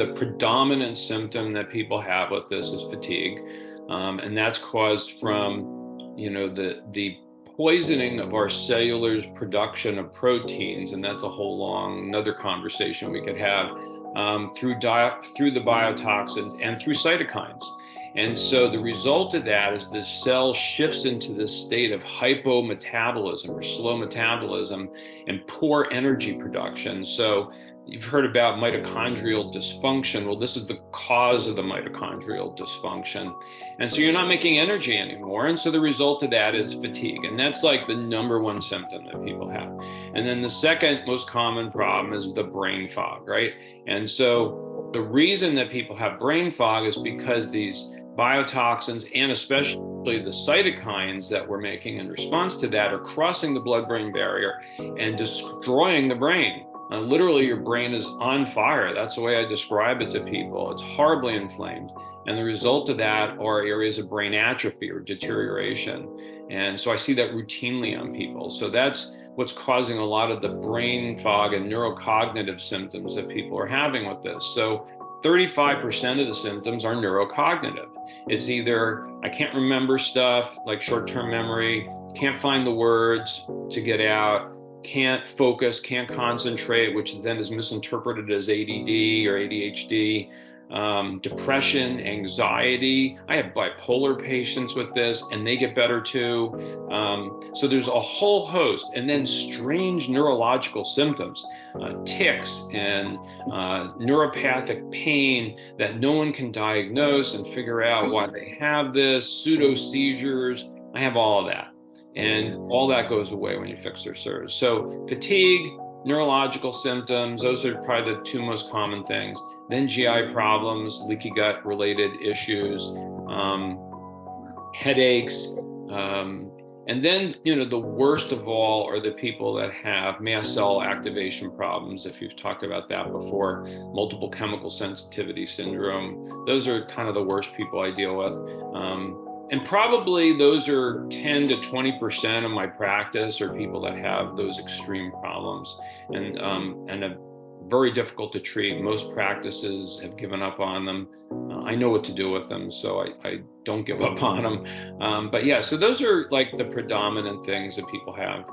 the predominant symptom that people have with this is fatigue, and that's caused from, the poisoning of our cellular's production of proteins, and that's a whole long another conversation we could have, through the biotoxins and through cytokines. And so the result of that is the cell shifts into this state of hypometabolism or slow metabolism and poor energy production. So you've heard about mitochondrial dysfunction. Well, this is the cause of the mitochondrial dysfunction. And so you're not making energy anymore. And so the result of that is fatigue. And that's like the number one symptom that people have. And then the second most common problem is the brain fog, right? And so the reason that people have brain fog is because these biotoxins and especially the cytokines that we're making in response to that are crossing the blood-brain barrier and destroying the brain. Literally, your brain is on fire. That's the way I describe it to people. It's horribly inflamed. And the result of that are areas of brain atrophy or deterioration. And so I see that routinely on people. So that's what's causing a lot of the brain fog and neurocognitive symptoms that people are having with this. So 35% of the symptoms are neurocognitive. It's either I can't remember stuff, like short-term memory, can't find the words to get out, can't focus, can't concentrate, which then is misinterpreted as ADD or ADHD, depression, anxiety. I have bipolar patients with this, and they get better too. So there's a whole host, and then strange neurological symptoms, tics and neuropathic pain that no one can diagnose and figure out why they have this, pseudo seizures. I have all of that. And all that goes away when you fix their SIRS. So fatigue, neurological symptoms, those are probably the two most common things. Then GI problems, leaky gut related issues, headaches. And then, the worst of all are the people that have mast cell activation problems. If you've talked about that before, multiple chemical sensitivity syndrome, those are kind of the worst people I deal with. And probably those are 10 to 20% of my practice are people that have those extreme problems and are very difficult to treat. Most practices have given up on them. I know what to do with them, so I don't give up on them. But yeah, so those are like the predominant things that people have.